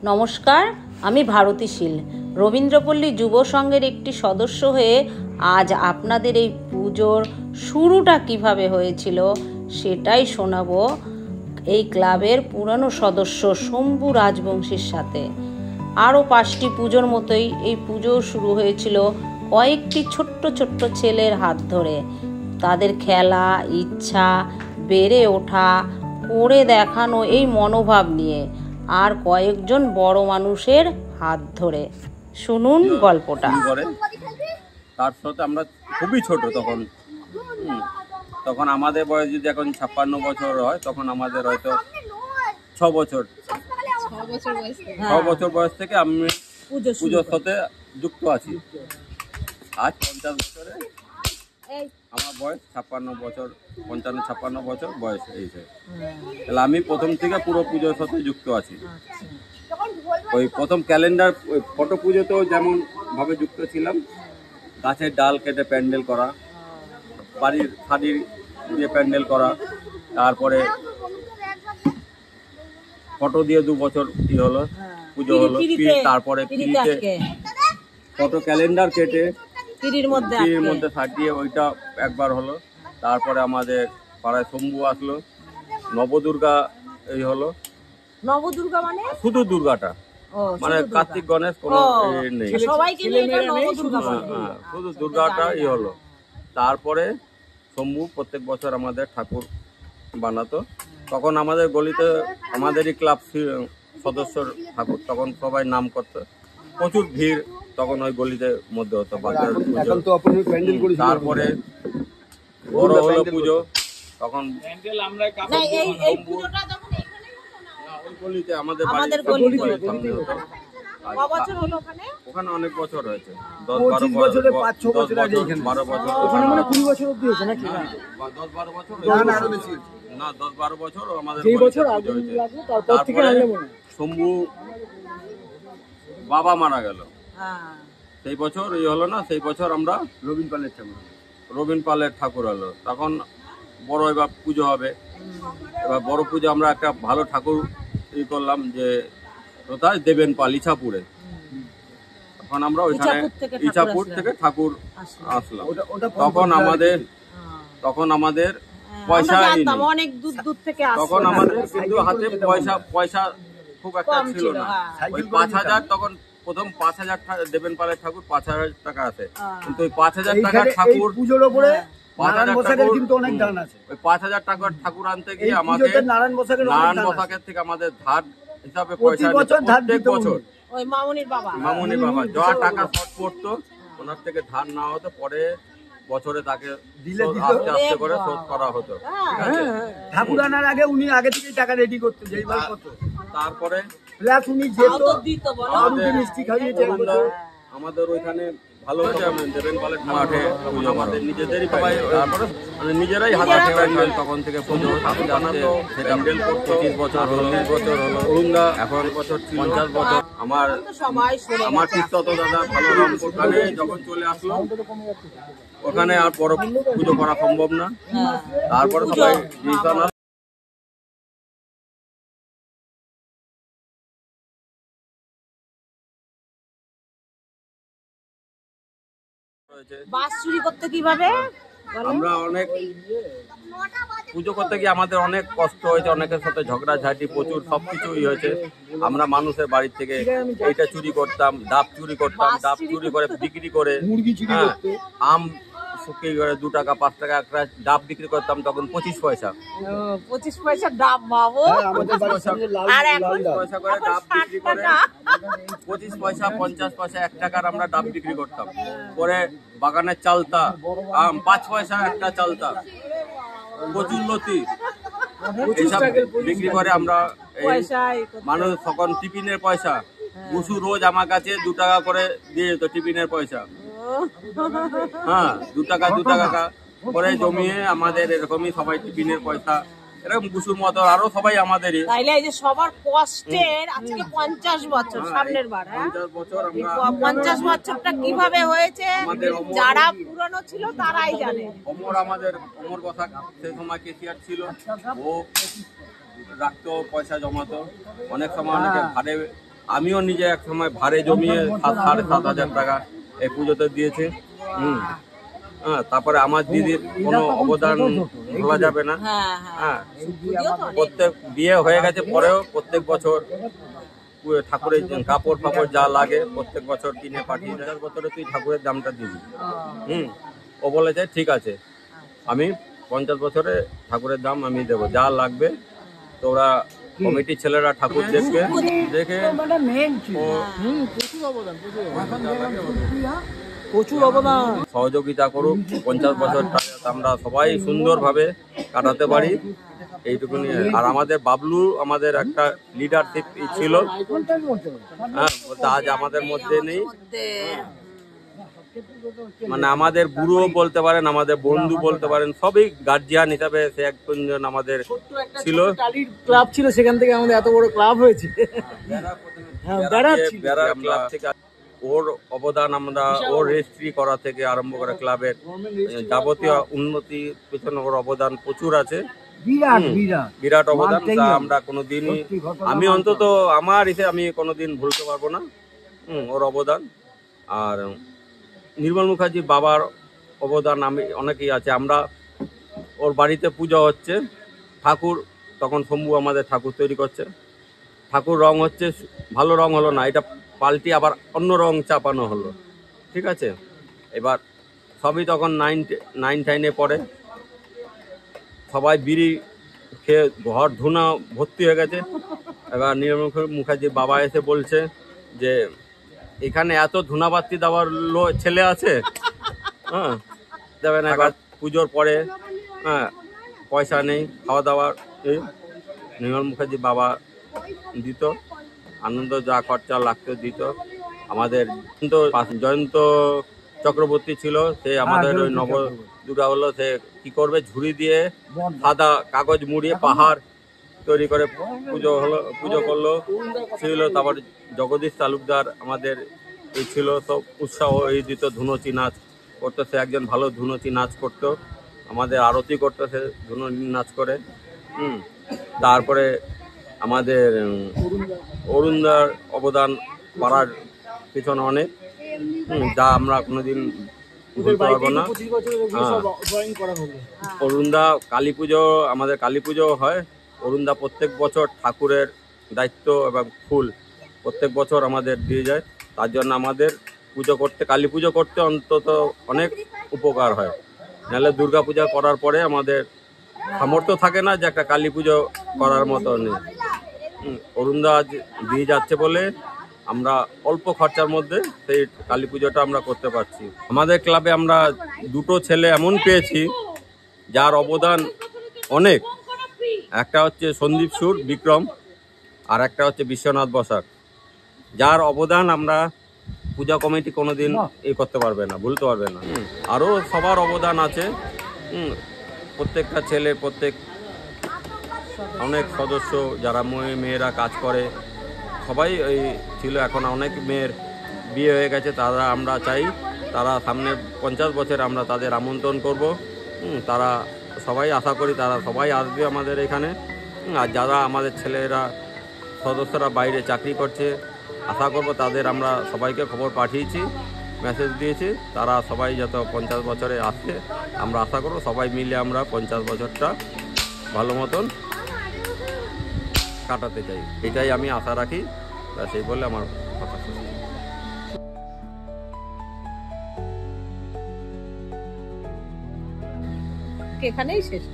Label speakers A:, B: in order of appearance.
A: নমস্কার, আমি ভারতী শীল, রবীন্দ্রপল্লী যুব সংঘের একটি সদস্য হয়ে আজ আপনাদের এই পুজোর শুরুটা কিভাবে হয়েছিল সেটাই শোনাবো এই ক্লাবের পুরানো সদস্য শম্ভু রাজবংশীর সাথে। আরও 5টি পুজোর মতোই এই পুজো শুরু হয়েছিল কয়েকটি ছোট্ট ছোট্ট ছেলের হাত ধরে। তাদের খেলা, ইচ্ছা, বেড়ে ওঠা, করে দেখানো এই মনোভাব নিয়ে, আর কয়েকজন বড় মানুষের হাত ধরে। শুনুন গল্পটা।
B: তার সাথে আমরা খুবই ছোট তখন আমাদের বয়স যদি এখন 56 বছর হয়, তখন আমাদের হয়তো 6 বছর বয়স থেকে আমি পুজোর সাথে যুক্ত আছি। আজ 50 বছরে আমার বয়স 55 বছর বয়স হয়েছে। তাহলে আমি প্রথম থেকে পুরো পুজোর সাথে যুক্ত আছি। ওই প্রথম ক্যালেন্ডার ফটো পুজোতেও যেমন ভাবে যুক্ত ছিলাম, গাছের ডাল কেটে প্যান্ডেল করা, বাড়ির শাড়ি দিয়ে প্যান্ডেল করা, তারপরে ফটো দিয়ে 2 বছর হলো পুজো হলো। তারপরে ফটো ক্যালেন্ডার কেটে পিড়ির মধ্যে সাজিয়ে ওইটা একবার হলো। তারপরে আমাদের পাড়ায় শম্ভু আসলো, নবদুর্গা এই হলো।
A: নবদুর্গা মানে
B: শুধু দুর্গাটা, মানে কার্তিক গণেশ কোনো নেই, শুধু দুর্গাটা হলো। তারপরে শম্ভু প্রত্যেক বছর আমাদের ঠাকুর বানাতো। তখন আমাদের গলিতে আমাদেরই ক্লাব সদস্যর ঠাকুর, তখন সবাই নাম করতো, প্রচুর ভিড় তখন ওই গলিতে মধ্যে হতো। তারপরে বড় হলো পুজো, তখন গলিতে আমাদের ওখানে অনেক বছর হয়েছে, 10-12 বছর, 12 বছর, 10-12 বছর না, 10-12 বছর আমাদের হয়েছে। তারপরে শম্ভু বাবা মারা গেল, সেই বছর হলো না, সেই বছর আমরা রবীন পালের ঠাকুর হলো। তখন বড় এবার পুজো হবে। এবার বড় পুজো আমরা একটা ভালো ঠাকুর করলাম, যে কোথায় দেবেন পাল, ইছাপুরে। তখন আমরা ওইখানে ইছাপুর থেকে ঠাকুর আসলাম। তখন আমাদের পয়সা তখন আমাদের কিন্তু হাতে পয়সা খুব একটা ছিল না। ওই 5000, তখন প্রথম 5000 দেবেন পালের ঠাকুর 5000 টাকা আছে, কিন্তু ওই 5000 টাকার ঠাকুর পুজোর উপরে 5000 টাকার ঠাকুর আনতে গিয়ে আমাকে নারায়ণ বসাকের থেকে আমাদের ধার হিসাবে পয়সা প্রত্যেক বছর মামুনির বাবা যা টাকা শর্ট পড়তো ওনার থেকে ধার নেওয়া হতো, পরে বছরে তাকে আস্তে আস্তে করে শোধ করা হতো।
C: ঠাকুর আনার আগে উনি আগে থেকে টাকা রেডি করতেন।
B: তারপরে আমাদের ওইখানে ভালো দেবেন পালের মাঠে আমাদের নিজেদেরই পাই, তারপরে নিজেরাই হাতে তখন থেকে পুজো জানাতো। সেটা 25 বছর হলো, 30 বছর হলো, এখন বছর 50 বছর। আমার তীর্থত দাদা ভালো ওখানে যখন চলে আসলো, ওখানে আর বড় পুজো করা সম্ভব না। তারপরে সবাই আমরা অনেক পুজো করতে গিয়ে আমাদের অনেক কষ্ট হয়েছে, অনেকের সাথে ঝগড়াঝাটি প্রচুর, সবকিছুই হয়েছে। আমরা মানুষের বাড়ির থেকে এইটা চুরি করতাম, ডাব চুরি করে বিক্রি করে, আম শুকিয়ে করে 2 টাকা 5 টাকা একটা ডাব বিক্রি করতাম, তখন 25 পয়সা
A: ডাব, বাবু
B: 25 পয়সা করে ডাব বিক্রি করে 25 পয়সা 50 পয়সা 1 টাকার আমরা ডাব বিক্রি করতাম। পরে বাগানের চালতা, আম 5 পয়সা একটা চালতা, প্রচুর লতি এইসব বিক্রি করে আমরা। মানুষ তখন টিফিনের পয়সা, গুসু রোজ আমার কাছে 2 টাকা করে দিয়ে যেত টিফিনের পয়সা। 2 টাকা করে জমিয়ে আমাদের এরকমই সবাই টিফিনের পয়সা, এরকম গুসুর মতো আরো সবাই আমাদেরই।
A: সবার কষ্টের আজকে 50 বছর, সামনের বার 50 বছরটা কিভাবে হয়েছে যারা পুরনো ছিল তারাই জানে।
B: অমর কথা সেই সময় কেসিয়ার ছিল, ও রাখতো, পয়সা জমাতো। অনেক সময় অনেকে ভাড়ে আমিও নিজে এক সময় ভাড়ে জমিয়ে 7,500 টাকা এই পুজোতে দিয়েছি। হ্যাঁ, তারপরে আমার দিদির কোনো অবদান ভোলা যাবে না। হ্যাঁ, প্রত্যেক বিয়ে হয়ে গেছে পরেও প্রত্যেক বছর ঠাকুরের কাপড় ফাপড় যা লাগে প্রত্যেক বছর কিনে পাঠিয়ে দেয়। বছরে তুই ঠাকুরের দামটা দিবি। ও বলেছে ঠিক আছে, আমি 50 বছরে ঠাকুরের দাম আমি দেবো, যা লাগবে তোরা কমিটির ছেলেরা ঠাকুর দেখবে, দেখে
C: প্রচুর অবদান
B: সহযোগিতা করুক। 50 বছরটা আমরা সবাই সুন্দরভাবে কাটাতে পারি এইটুকুনি। আর আমাদের বাবলু আমাদের একটা লিডারশিপ ছিল, হ্যাঁ, আজ আমাদের মধ্যে নেই। মানে আমাদের গুরুও বলতে পারেন, আমাদের বন্ধু বলতে পারেন, সবই গার্জিয়ান হিসাবে সে একজন আমাদের ছিল।
C: ক্লাব ছিল, সেখান থেকে আমাদের এত বড় ক্লাব হয়েছে।
B: ক্লাব থেকে ওর অবদান আমরা ওর রেজিস্ট্রি করা থেকে আরম্ভ করে ক্লাবের যাবতীয় উন্নতির পেছনে ওর অবদান প্রচুর আছে, বিরাট অবদান। তা আমরা কোনোদিনই, আমি অন্তত আমার হিসেবে আমি কোনোদিন ভুলতে পারবো না ওর অবদান। আর নির্মল মুখার্জির বাবার অবদান আমি অনেকেই আছে। আমরা ওর বাড়িতে পুজো হচ্ছে, ঠাকুর তখন শম্ভু আমাদের ঠাকুর তৈরি করছে, ঠাকুর রং হচ্ছে, ভালো রং হলো না, এটা পাল্টি আবার অন্য রং চাপানো হলো, ঠিক আছে। এবার সবই তখন 9-10 পড়ে, সবাই বিড়ি খেয়ে ঘর ধুনা ভর্তি হয়ে গেছে। এবার নির্মল মুখার্জির বাবা এসে বলছে যে এখানে এত ধুনাবাতি দেওয়ার ছেলে আছে, হ্যাঁ, দেবে না। এবার পুজোর পরে, হ্যাঁ, পয়সা নেই খাওয়া দাওয়ার, এই নির্মল মুখার্জির বাবা দিত, আনন্দ যা খরচা লাগতো দিত। আমাদের জয়ন্ত চক্রবর্তী ছিল, সে আমাদের ওই নবদুর্গা হলো, সে কি করবে ঝুড়ি দিয়ে সাদা কাগজ মুড়িয়ে পাহাড় তৈরি করে পুজো করলো ছিল। তারপর জগদীশ তালুকদার আমাদের এই ছিল, সব উৎসাহ এই দিত, ধুনুচি নাচ করতো, সে একজন ভালো ধুনুচি নাচ করতো, আমাদের আরতি করতো সে ধুনুচি নাচ করে। তারপরে আমাদের অরুণদার অবদান পাড়ার পিছনে অনেক, যা আমরা কোনোদিন ভুলতে পারবো না। অরুণদা কালী পুজো, আমাদের কালী পুজো হয়, অরুণদা প্রত্যেক বছর ঠাকুরের দায়িত্ব এবং ফুল প্রত্যেক বছর আমাদের দিয়ে যায়। তার জন্য আমাদের পুজো করতে, কালী পুজো করতে অন্তত অনেক উপকার হয়। নাহলে দুর্গা পূজা করার পরে আমাদের সামর্থ্য থাকে না যে একটা কালী পুজো করার মতো নেই। অরুণদা আজ দিয়ে যাচ্ছে বলে আমরা অল্প খরচার মধ্যে সেই কালী পুজোটা আমরা করতে পারছি। আমাদের ক্লাবে আমরা দুটো ছেলে এমন পেয়েছি যার অবদান অনেক, একটা হচ্ছে সন্দীপ সুর বিক্রম, আর একটা হচ্ছে বিশ্বনাথ বসাক, যার অবদান আমরা পূজা কমিটি কোনোদিন করতে পারবে না, ভুলতে পারবে না। আরও সবার অবদান আছে, প্রত্যেকটা ছেলে, প্রত্যেক অনেক সদস্য যারা মেয়েরা কাজ করে সবাই এই ছিল। এখন অনেক মেয়ের বিয়ে হয়ে গেছে, তারা আমরা চাই তারা সামনের 50 বছর আমরা তাদের আমন্ত্রণ করব। তারা সবাই আশা করি তারা সবাই আসবে আমাদের এখানে। আর যারা আমাদের ছেলেরা সদস্যরা বাইরে চাকরি করছে, আশা করব তাদের আমরা সবাইকে খবর পাঠিয়েছি, মেসেজ দিয়েছি, তারা সবাই যত 50 বছরে আসছে আমরা আশা করব সবাই মিলে আমরা 50 বছরটা ভালো মতন কাটাতে চাই, এটাই আমি আশা রাখি। সেই বলে আমার কথা শেষ।
A: এখানেই শেষ।